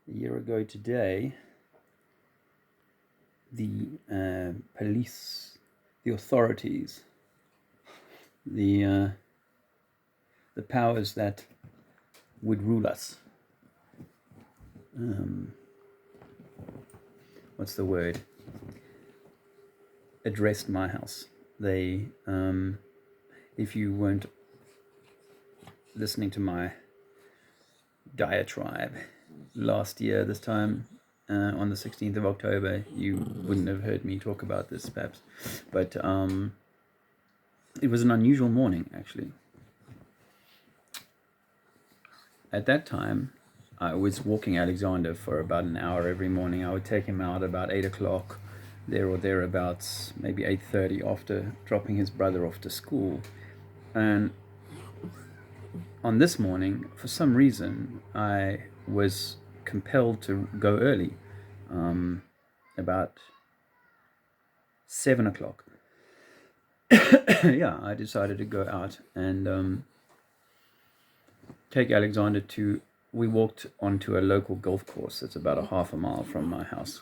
A year ago today, the police, the authorities, the powers that would rule us. What's the word? Addressed my house. They, if you weren't listening to my diatribe last year, this time on the 16th of October, you wouldn't have heard me talk about this, perhaps. But it was an unusual morning, actually. At that time, I was walking Alexander for about an hour every morning. I would take him out about 8 o'clock, there or thereabouts, maybe 8:30, after dropping his brother off to school. And on this morning, for some reason, I was compelled to go early, about 7 o'clock. Yeah, I decided to go out and take Alexander to. We walked onto a local golf course that's about a half a mile from my house.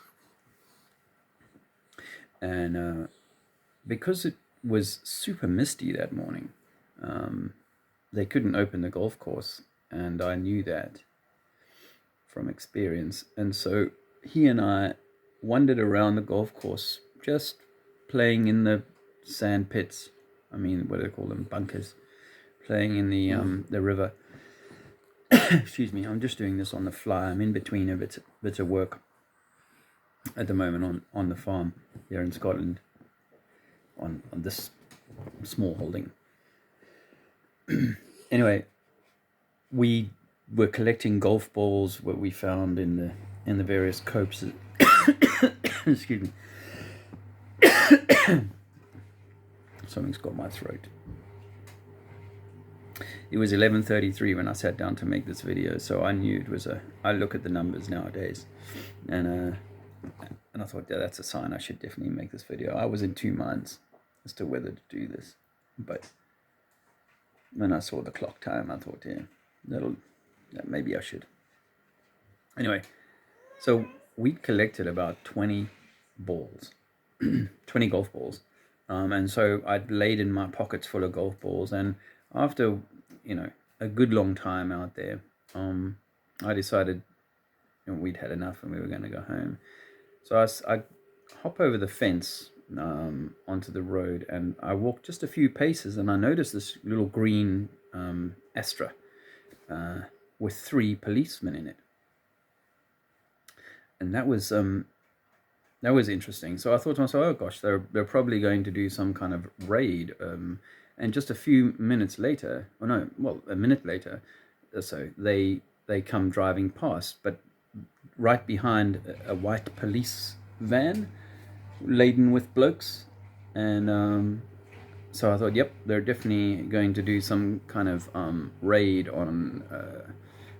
And because it was super misty that morning, they couldn't open the golf course, and I knew that from experience. And so he and I wandered around the golf course, just playing in the sand pits. I mean, what do they call them? Bunkers. Playing in the river. Excuse me, I'm just doing this on the fly. I'm in between a bit of work at the moment on the farm here in Scotland, on this small holding. Anyway, we were collecting golf balls what we found in the various copses. Excuse me. Something's got my throat. It was 11:33 when I sat down to make this video, so I knew it was I look at the numbers nowadays, and I thought, yeah, that's a sign I should definitely make this video. I was in two minds as to whether to do this, but when I saw the clock time, I thought, yeah, maybe I should. Anyway, so we collected about 20 balls, 20 golf balls, and so I'd laden my pockets full of golf balls, and after a good long time out there, I decided we'd had enough and we were going to go home. So I hop over the fence onto the road, and I walked just a few paces, and I noticed this little green Astra with 3 policemen in it, and that was interesting. So I thought to myself, oh gosh, they're probably going to do some kind of raid. And just a few minutes later, a minute later, so they come driving past, but right behind a white police van laden with blokes. And so I thought, yep, they're definitely going to do some kind of raid on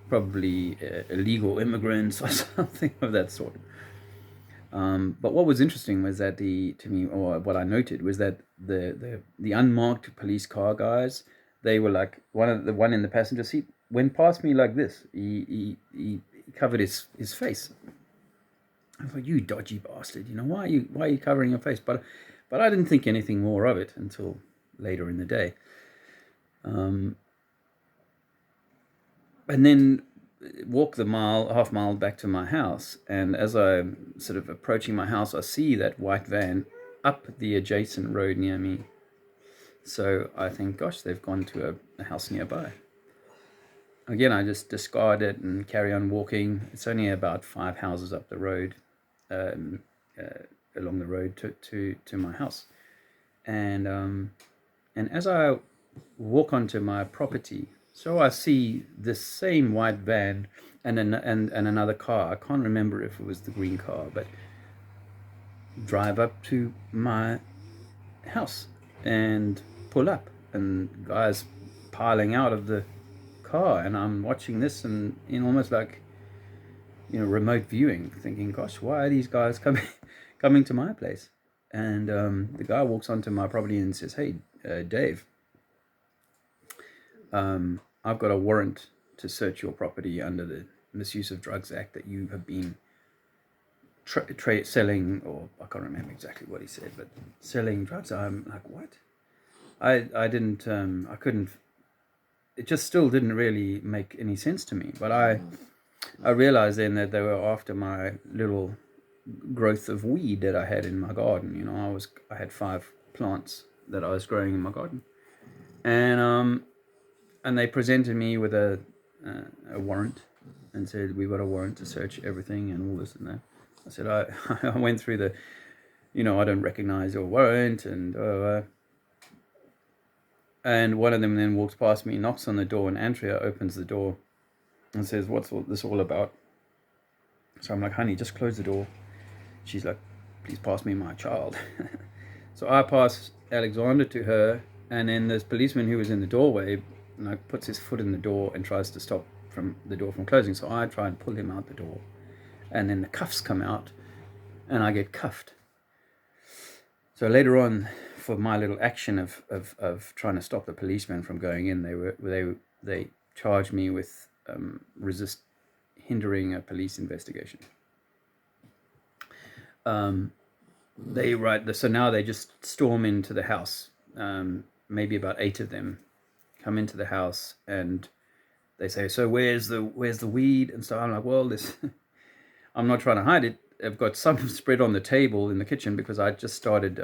probably illegal immigrants or something of that sort. But what was interesting was that what I noted was that the unmarked police car guys, they were like, one in the passenger seat went past me like this. He covered his face. I thought, you dodgy bastard, why are you covering your face? But I didn't think anything more of it until later in the day. And then walk the half mile back to my house, and as I'm sort of approaching my house, I see that white van up the adjacent road near me. So I think, gosh, they've gone to a house nearby. Again, I just discard it and carry on walking. It's only about 5 houses up the road, along the road to my house. And as I walk onto my property, so I see this same white van and another car. I can't remember if it was the green car, but drive up to my house and pull up, and guys piling out of the car, and I'm watching this and almost like remote viewing, thinking, gosh, why are these guys coming to my place? And the guy walks onto my property and says, hey, Dave, I've got a warrant to search your property under Misuse of Drugs Act that you have been selling, or I can't remember exactly what he said, but selling drugs. I'm like, what? I didn't, I couldn't, it just still didn't really make any sense to me. But I realized then that they were after my little growth of weed that I had in my garden. You know, I had 5 plants that I was growing in my garden, and they presented me with a warrant and said, we've got a warrant to search everything and all this and that. I said, I went through the, I don't recognize your warrant, and one of them then walks past me, knocks on the door, and Andrea opens the door and says, what's this all about? So I'm like, honey, just close the door. She's like, please pass me my child. So I pass Alexander to her, and then this policeman who was in the doorway like puts his foot in the door and tries to stop the door from closing. So I try and pull him out the door, and then the cuffs come out, and I get cuffed. So later on, for my little action of trying to stop the policeman from going in, they charged me with hindering a police investigation. So now they just storm into the house. Maybe about 8 of them come into the house, and they say, so where's the weed? And so I'm like, well, I'm not trying to hide it. I've got some spread on the table in the kitchen because I just started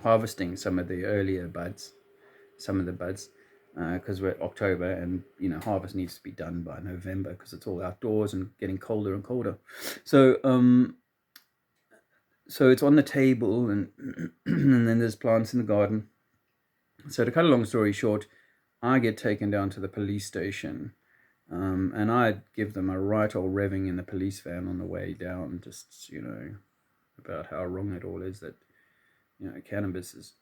harvesting some of the buds, because we're October, and harvest needs to be done by November because it's all outdoors and getting colder and colder. So it's on the table, and and then there's plants in the garden. So to cut a long story short, I get taken down to the police station, and I give them a right old revving in the police van on the way down, just about how wrong it all is, that cannabis is.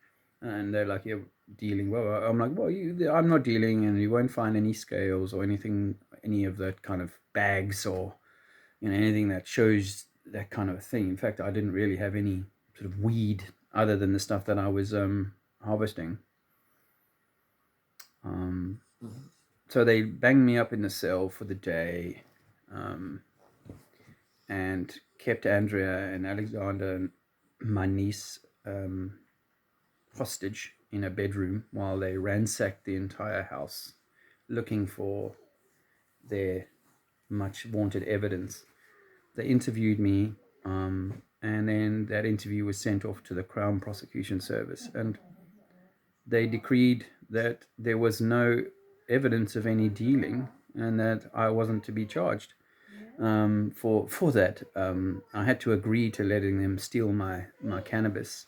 And they're like, you're dealing. Well, I'm like, well, I'm not dealing, and you won't find any scales or anything, any of that kind of bags, or anything that shows that kind of thing. In fact, I didn't really have any sort of weed other than the stuff that I was harvesting. So they banged me up in the cell for the day, and kept Andrea and Alexander and my niece hostage in a bedroom while they ransacked the entire house looking for their much vaunted evidence. They interviewed me, and then that interview was sent off to the Crown Prosecution Service, and they decreed that there was no evidence of any dealing and that I wasn't to be charged for that. I had to agree to letting them steal my cannabis,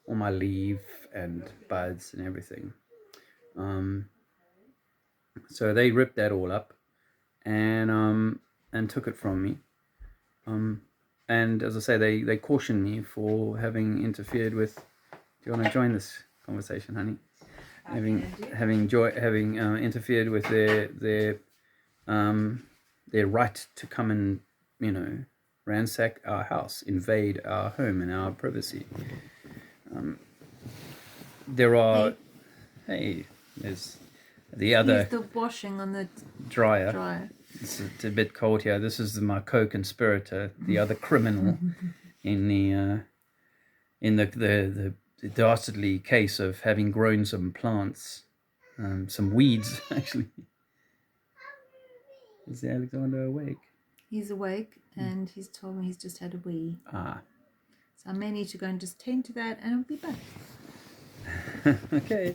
all my leaf and buds and everything. So they ripped that all up and took it from me. And as I say, they cautioned me for having interfered with. Do you want to join this conversation, honey? Having interfered with their right to come and ransack our house, invade our home and our privacy. There are. Hey, there's the other. Use the washing on the dryer. It's a bit cold here. This is my co-conspirator, the other criminal in the dastardly case of having grown some plants, some weeds actually. Is Alexander awake? He's awake, and he's told me he's just had a wee. So I may need to go and just tend to that, and I'll be back. Okay.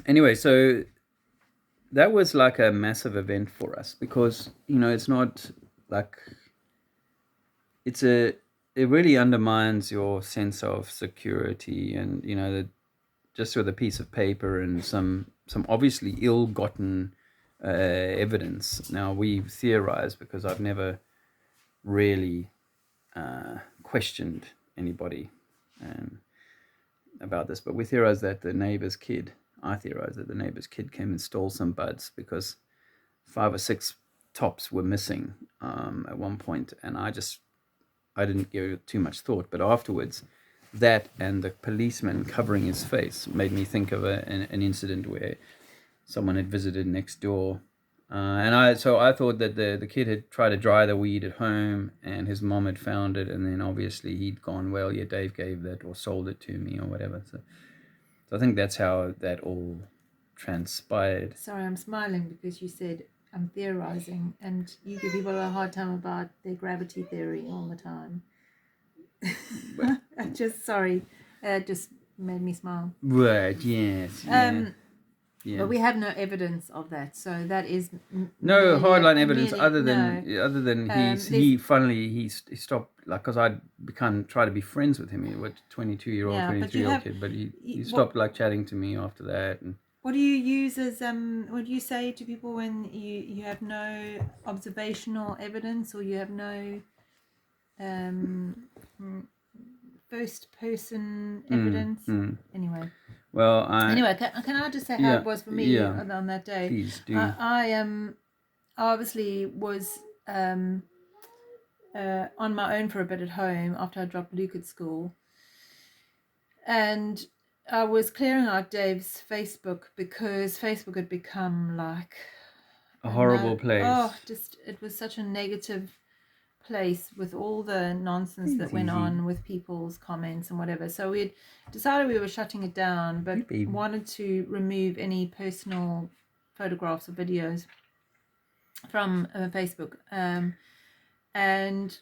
Anyway, so that was like a massive event for us because it's not like it really undermines your sense of security, and just with a piece of paper and some obviously ill-gotten evidence. Now we've theorized, because I've never really questioned anybody about this, but we theorized that the neighbor's kid came and stole some buds because 5 or 6 tops were missing at one point, and I didn't give it too much thought. But afterwards, that and the policeman covering his face made me think of an incident where someone had visited next door. And I thought that the kid had tried to dry the weed at home, and his mom had found it, and then obviously he'd gone, well, yeah, Dave gave that or sold it to me or whatever. So I think that's how that all transpired. Sorry, I'm smiling because you said I'm theorizing, and you give people a hard time about their gravity theory all the time. Just made me smile. Right, yes. Yeah. But we have no evidence of that, so that is no hardline evidence other than he stopped, like, because I'd tried to be friends with him. He was 23-year-old kid, but he stopped like chatting to me after that. And what do you use as what do you say to people when you have no observational evidence, or you have no first person evidence? Anyway. Well, can I just say how it was for me on that day? Please do. I obviously was on my own for a bit at home after I dropped Luke at school, and I was clearing out Dave's Facebook because Facebook had become like a horrible place. Oh, it was such a negative place with all the nonsense that went on with people's comments and whatever. So we had decided we were shutting it down, but wanted to remove any personal photographs or videos from Facebook. And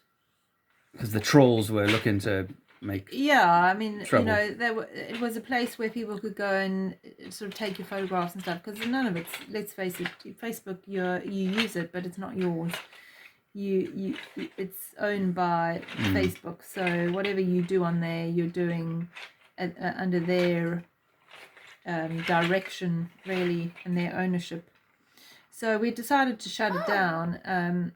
because the trolls were looking to make trouble. It was a place where people could go and sort of take your photographs and stuff, because none of it's, let's face it, Facebook, you use it, but it's not yours. It's owned by Facebook, so whatever you do on there, you're doing under their direction, really, and their ownership. So we decided to shut it down.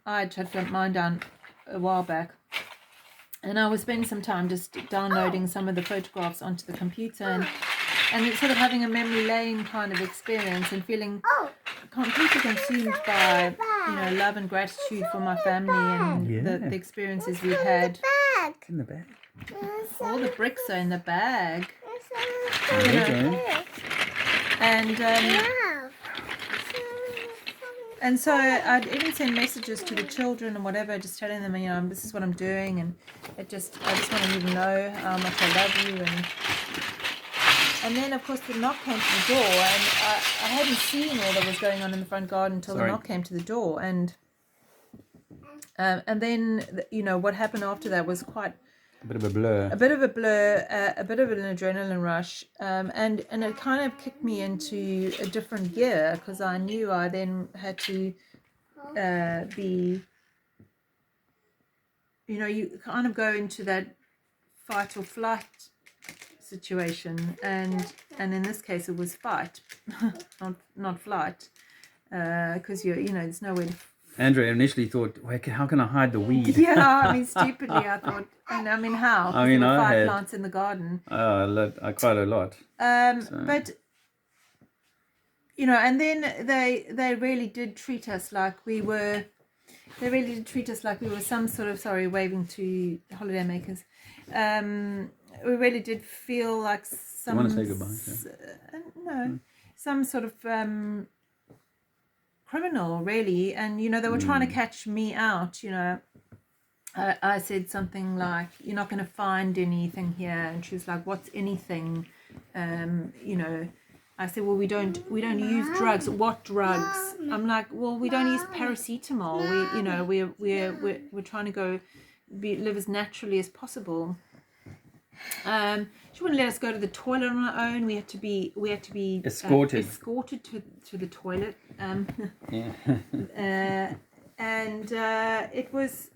I had shut mine down a while back, and I was spending some time just downloading some of the photographs onto the computer, and it's sort of having a memory lane kind of experience, and feeling completely consumed by love and gratitude for my family and the experiences we've had. In the bag. All the bricks are in the bag. And so I'd even send messages to the children and whatever, just telling them, this is what I'm doing, and I just want you to know how much I love you. And then, of course, the knock came to the door, and I hadn't seen all that was going on in the front garden until the knock came to the door. And then, what happened after that was quite a bit of a blur. A bit of an adrenaline rush. And it kind of kicked me into a different gear, because I knew I then had to be, you kind of go into that fight or flight situation, and in this case it was fight, not flight, because there's nowhere to. Andrea initially thought, how can I hide the weed? Stupidly I thought, how? There were 5 plants in the garden. Quite a lot. But and then they really did treat us like we were. They really did treat us like we were some sort of, waving to holiday makers. We really did feel like some. You want to say goodbye? No, some sort of criminal, really. And they were trying to catch me out. I said something like, "You're not going to find anything here," and she was like, "What's anything?" I said, "Well, we don't use drugs." "What drugs?" I'm like, "Well, we don't use paracetamol. We're trying to go live as naturally as possible." She wouldn't let us go to the toilet on our own. We had to be escorted to the toilet. And it was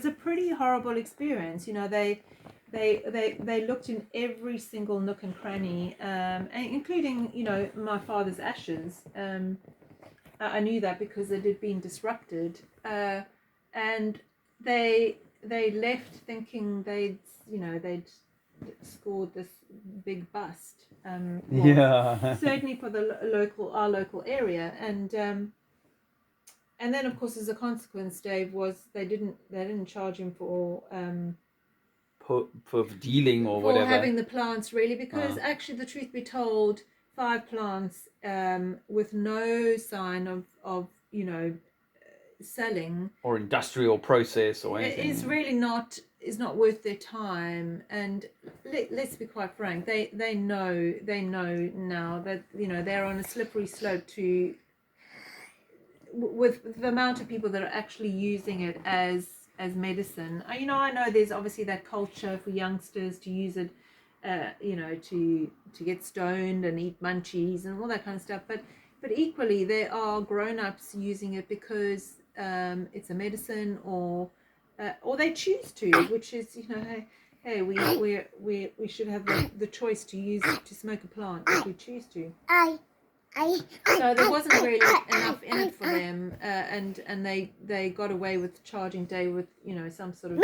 a pretty horrible experience. They looked in every single nook and cranny, and including my father's ashes. I knew that because it had been disrupted, and they left thinking they'd scored this big bust. Certainly for our local area, and then of course as a consequence, Dave, was they didn't charge him for dealing or whatever, for having the plants, really, because actually, the truth be told, 5 plants with no sign of selling. Or industrial process or anything. It's really not. It's not worth their time. And let's be quite frank. They know now that they're on a slippery slope to with the amount of people that are actually using it as medicine. I know there's obviously that culture for youngsters to use it, to get stoned and eat munchies and all that kind of stuff. But equally, there are grown-ups using it because it's a medicine, or they choose to, which is hey, we should have the choice to smoke a plant if we choose to. So there wasn't really enough in it for them, and they got away with charging Dave with some sort of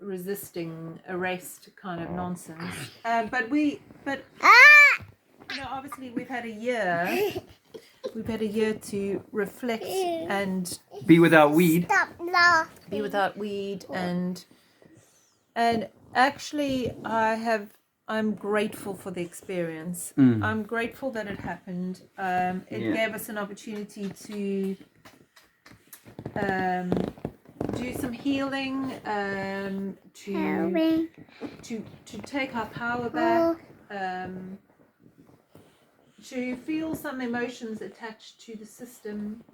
resisting arrest kind of nonsense. But obviously we've had a year. We've had a year to reflect and be without weed. Be without weed, and actually I'm grateful for the experience. I'm grateful that it happened. It gave us an opportunity to do some healing, to take our power back, to feel some emotions attached to the system.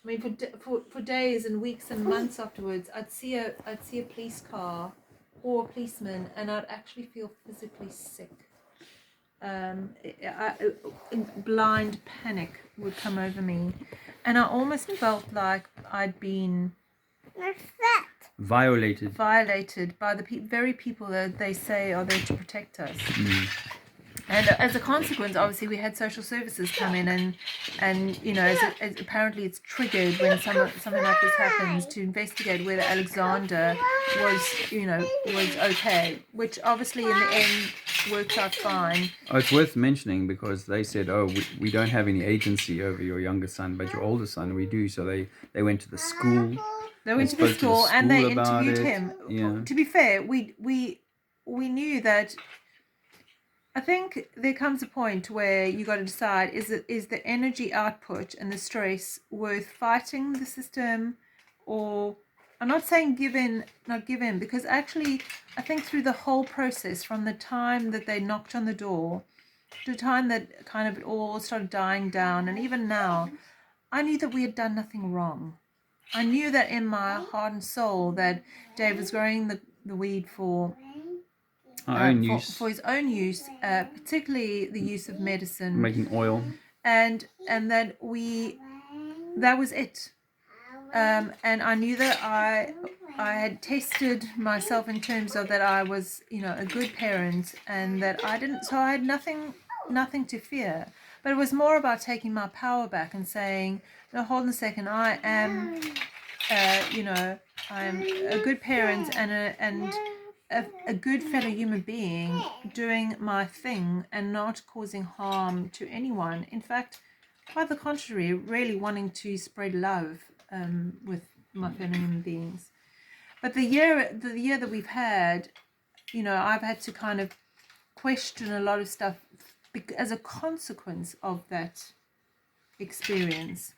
I mean, for days and weeks and months afterwards, I'd see a police car or a policeman, and I'd actually feel physically sick. Blind panic would come over me, and I almost felt like I'd been violated by the very people that they say are there to protect us. And as a consequence, obviously, we had social services come in, and as apparently it's triggered when something like this happens, to investigate whether Alexander was okay, which obviously in the end worked out fine. Oh, it's worth mentioning because they said, we don't have any agency over your younger son, but your older son we do. So they went to the school. They went to the school and they interviewed him. Yeah. To be fair, we knew that. I think there comes a point where you got to decide, is the energy output and the stress worth fighting the system, or I'm not saying not give in, because actually I think through the whole process, from the time that they knocked on the door to the time that kind of it all started dying down, and even now, I knew that we had done nothing wrong. I knew that in my heart and soul that Dave was growing the weed for his own use, particularly the use of medicine, making oil, and that was it. And I knew that I had tested myself in terms of that I was a good parent, and that I had nothing to fear. But it was more about taking my power back and saying, no, hold on a second, I am I'm a good parent and a good fellow human being, doing my thing and not causing harm to anyone. In fact, quite the contrary, really wanting to spread love with my fellow human beings. But the year that we've had, I've had to kind of question a lot of stuff as a consequence of that experience.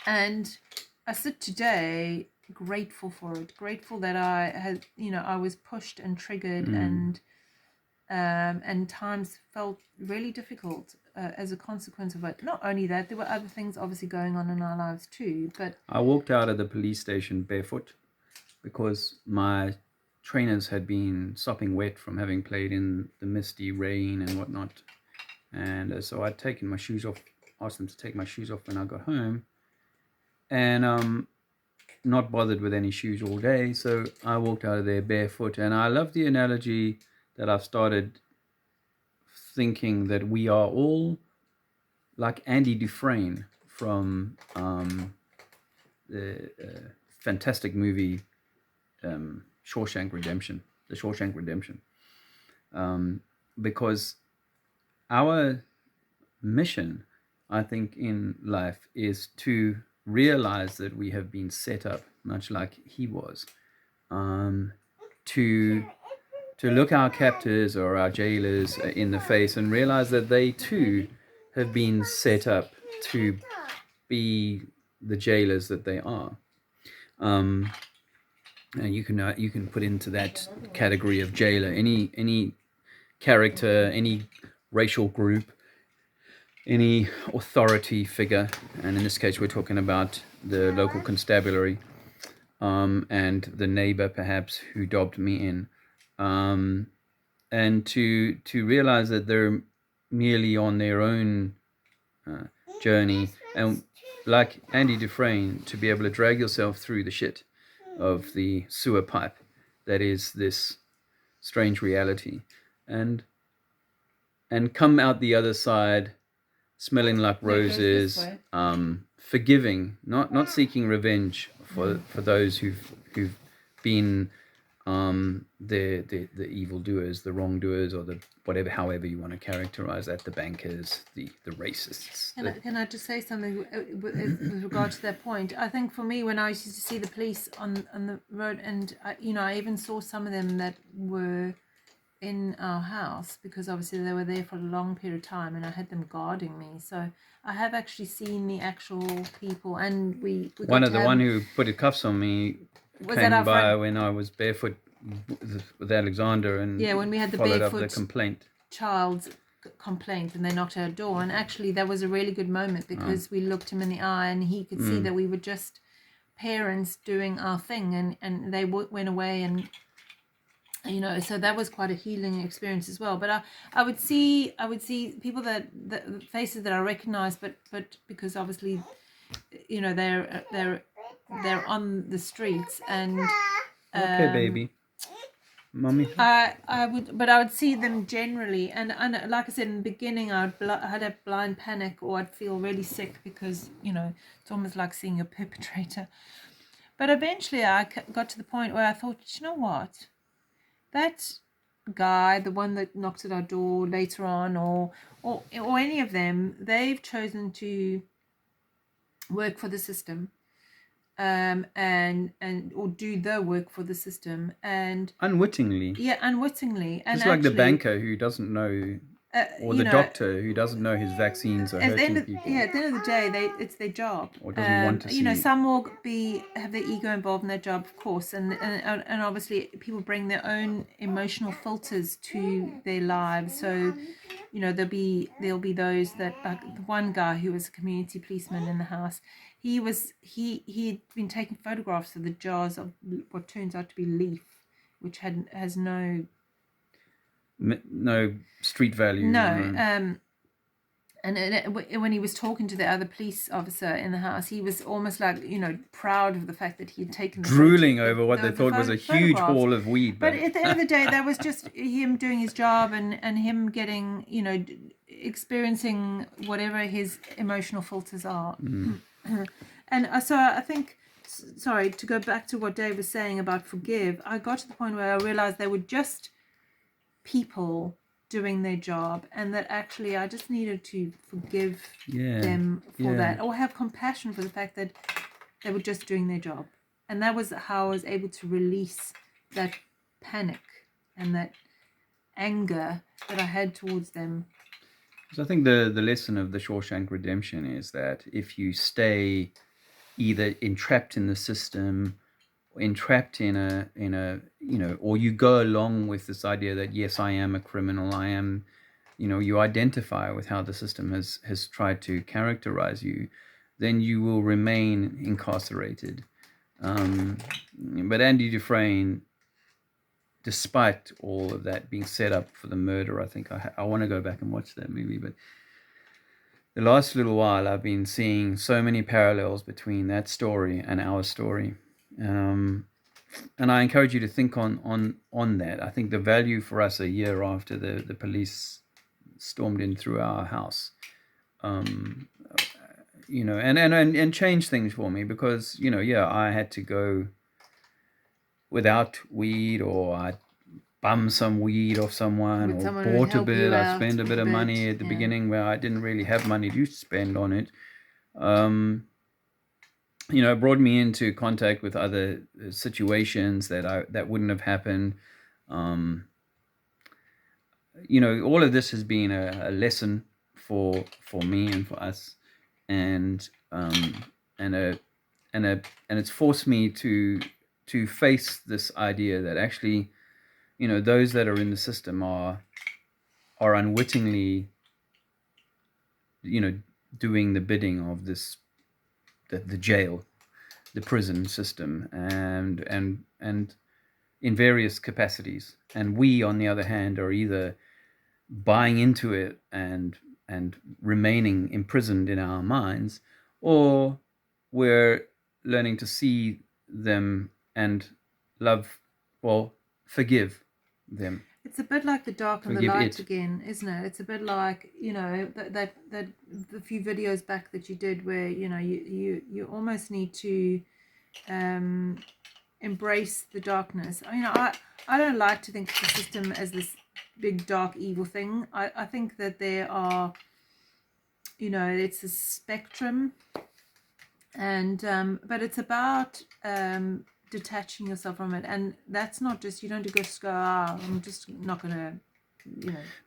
And I sit today grateful for it, grateful that I was pushed and triggered, and times felt really difficult as a consequence of it. Not only that, there were other things obviously going on in our lives too. But I walked out of the police station barefoot because my trainers had been sopping wet from having played in the misty rain and whatnot, and so I'd taken my shoes off, asked them to take my shoes off when I got home, and not bothered with any shoes all day. So I walked out of there barefoot, and I love the analogy that I've started thinking that we are all like Andy Dufresne from the fantastic movie Shawshank Redemption, the Shawshank Redemption, because our mission, I think, in life is to realize that we have been set up, much like he was, to to look our captors or our jailers in the face and realize that they too have been set up to be the jailers that they are. And you can put into that category of jailer any character, any racial group, any authority figure, and in this case we're talking about the local constabulary, and the neighbor perhaps who dobbed me in, and to realize that they're merely on their own journey, and like Andy Dufresne, to be able to drag yourself through the shit of the sewer pipe that is this strange reality, and come out the other side smelling like roses, forgiving, not seeking revenge for those who've been the evildoers, the wrongdoers, or the whatever, however you want to characterize that, the bankers, the racists. Can I just say something with regard to that point? I think for me, when I used to see the police on the road, and I even saw some of them that were in our house, because obviously they were there for a long period of time, and I had them guarding me. So I have actually seen the actual people, and we one who put the cuffs on me came by when I was barefoot with Alexander, and when we had the followed barefoot up the complaint. Child's complaint, and they knocked at our door, and actually that was a really good moment, because we looked him in the eye, and he could see that we were just parents doing our thing, and they went away, and so that was quite a healing experience as well. But I would see people that faces that I recognize, but because obviously they're on the streets, and okay, baby, mommy. I would see them generally, and like I said in the beginning, I'd have blind panic, or I'd feel really sick, because it's almost like seeing a perpetrator. But eventually I got to the point where I thought, you know what, that guy, the one that knocked at our door later on, or any of them, they've chosen to work for the system, and or do the work for the system, and unwittingly, and just like the banker who doesn't know, or the doctor who doesn't know his vaccines are hurting people. At the end of the day, it's their job. Or doesn't want to see. Some will have their ego involved in their job, of course, and obviously people bring their own emotional filters to their lives. So, there'll be those that, like the one guy who was a community policeman in the house. He'd been taking photographs of the jars of what turns out to be leaf, which has no street value. No. And when he was talking to the other police officer in the house, he was almost like, proud of the fact that he had taken drooling over what they thought was a huge haul of weed. But at the end of the day, that was just him doing his job, and him getting, experiencing whatever his emotional filters are. And so I think, sorry, to go back to what Dave was saying about forgive, I got to the point where I realized they were just people doing their job, and that actually I just needed to forgive them for that, or have compassion for the fact that they were just doing their job. And that was how I was able to release that panic and that anger that I had towards them. So I think the lesson of the Shawshank Redemption is that if you stay either entrapped in the system, entrapped in a or you go along with this idea that, yes, I am a criminal, I am, you identify with how the system has tried to characterize you, then you will remain incarcerated. But Andy Dufresne, despite all of that being set up for the murder, I think I want to go back and watch that movie, but the last little while I've been seeing so many parallels between that story and our story. And I encourage you to think on that. I think the value for us a year after the police stormed in through our house, and changed things for me, because I had to go without weed, or I bummed some weed off someone, or bought a bit. I spent a bit of money at the beginning where I didn't really have money to spend on it. Brought me into contact with other situations that wouldn't have happened. all of this has been a lesson for me and for us, and and a and it's forced me to face this idea that actually, those that are in the system are unwittingly, doing the bidding of the jail, the prison system, and in various capacities. And we, on the other hand, are either buying into it and remaining imprisoned in our minds, or we're learning to see them and love, well, forgive them. It's a bit like the dark and the Forgive light it. again, isn't it? It's a bit like, that the few videos back that you did where, you almost need to embrace the darkness. I don't like to think of the system as this big dark evil thing. I think that there are, it's a spectrum, and but it's about detaching yourself from it, and that's not just, you don't just go, I'm just not gonna,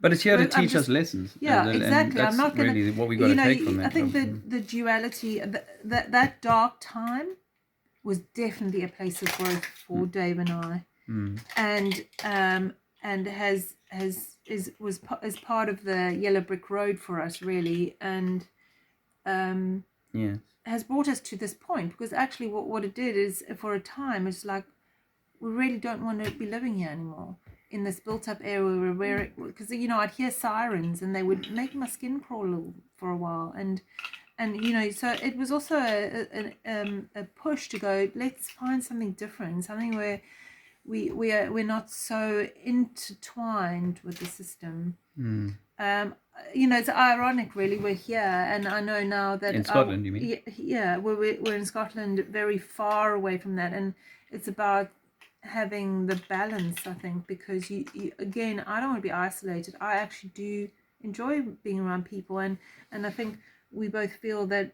But it's here to Well, I'm teach us just- lessons. yeah, and exactly. That's I'm not gonna, really what we got to take from I that. think the duality, that dark time was definitely a place of growth for Dave and I, and is part of the yellow brick road for us, really, and Yeah. has brought us to this point, because actually what it did is, for a time, it's like, we really don't want to be living here anymore in this built up area where, because I'd hear sirens and they would make my skin crawl for a while, and so it was also a push to go, let's find something different, something where we're not so intertwined with the system. It's ironic, really. We're here, and I know now that In Scotland, you mean? Yeah, we're in Scotland, very far away from that, and it's about having the balance, I think, because you again, I don't want to be isolated. I actually do enjoy being around people, and I think we both feel that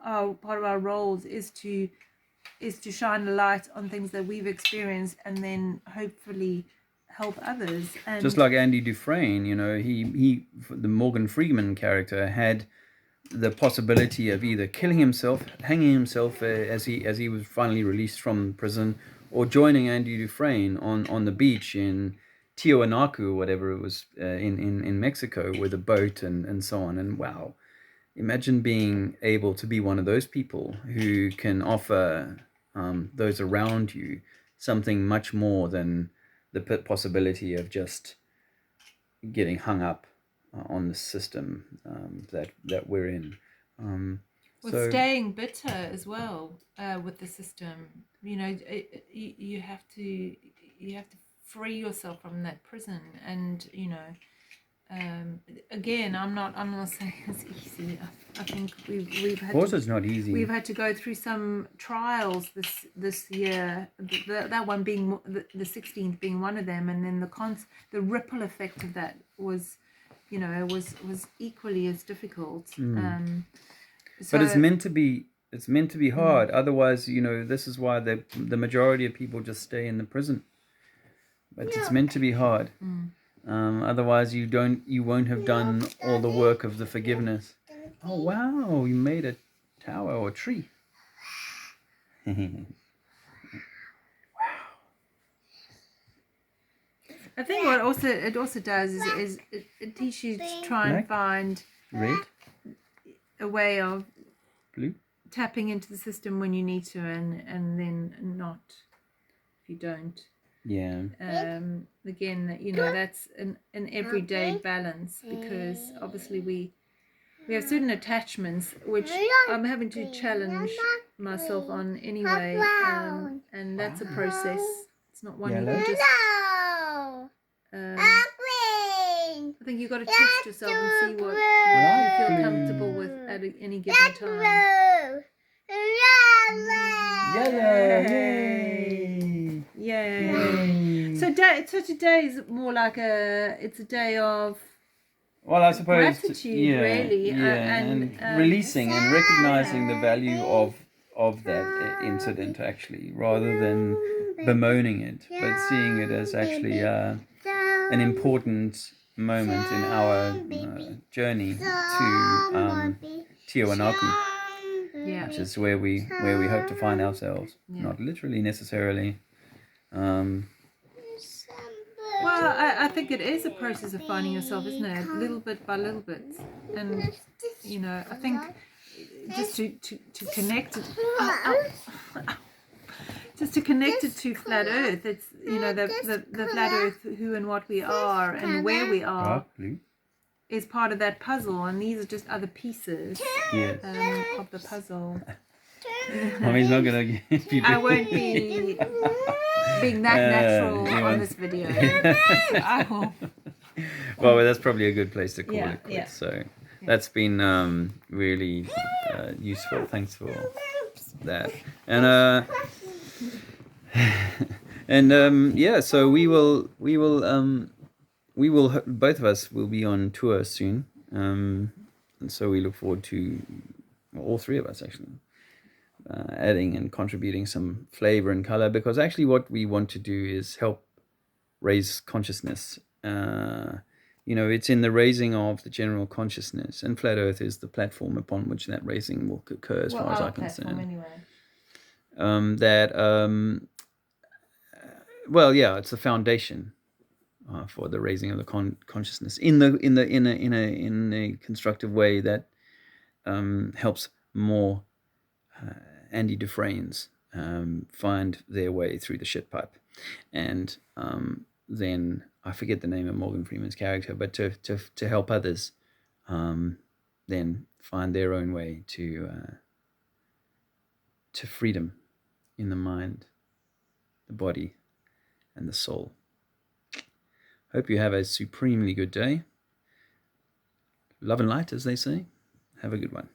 part of our roles is to shine a light on things that we've experienced, and then hopefully help others. And Just like Andy Dufresne, he the Morgan Freeman character had the possibility of either killing himself, hanging himself as he was finally released from prison, or joining Andy Dufresne on the beach in Tiwanaku, whatever it was, in Mexico, with a boat and so on. And wow, imagine being able to be one of those people who can offer those around you something much more than the possibility of just getting hung up on the system that we're in. With staying bitter as well, with the system, you have to free yourself from that prison, and again, I'm not saying it's easy. I think we've had of course, it's not easy. We've had to go through some trials this year. That one being the 16th being one of them, and then the ripple effect of that was, was equally as difficult. But it's meant to be. It's meant to be hard. Otherwise, this is why the majority of people just stay in the prison. But it's meant to be hard. Otherwise, you won't have done all the work of the forgiveness. Oh wow! You made a tower or a tree. I think what it also does is it teaches you to try and find red, a way of blue, tapping into the system when you need to, and then not if you don't. Yeah. Again, that's an everyday balance, because obviously we have certain attachments which I'm having to challenge myself on anyway, and that's a process. It's not one you can just. I think you've got to test yourself and see what you feel comfortable with at any given time. Yay! So today is more like it's a day of. Well, I suppose gratitude, really, and releasing and recognizing the value of that incident, actually, rather than bemoaning it, but seeing it as actually an important moment in our journey to Tiwanaku, Yeah. which is where we hope to find ourselves. Yeah. Not literally necessarily. Well, I think it is a process of finding yourself, isn't it? Little bit by little bit. And, you know, I think just to connect it, just to connect it to flat Earth, it's, you know, the flat Earth, who and what we are and where we are is part of that puzzle. And these are just other pieces of the puzzle. Mommy's not going to give you... I won't be being that natural on this video. I will. Well, that's probably a good place to call it quits. Yeah. So that's been really useful. Thanks for that. And yeah, so we will both of us will be on tour soon. And so we look forward to, well, all three of us actually, adding and contributing some flavor and color, because actually what we want to do is help raise consciousness. You know, it's in the raising of the general consciousness, and Flat Earth is the platform upon which that raising will occur, as far as I'm concerned. Anyway. Well, yeah, it's the foundation for the raising of the consciousness in a constructive way that helps more Andy Dufresne's find their way through the shit pipe, and then I forget the name of Morgan Freeman's character, but to help others then find their own way to freedom in the mind, the body, and the soul. Hope you have a supremely good day. Love and light, as they say. Have a good one.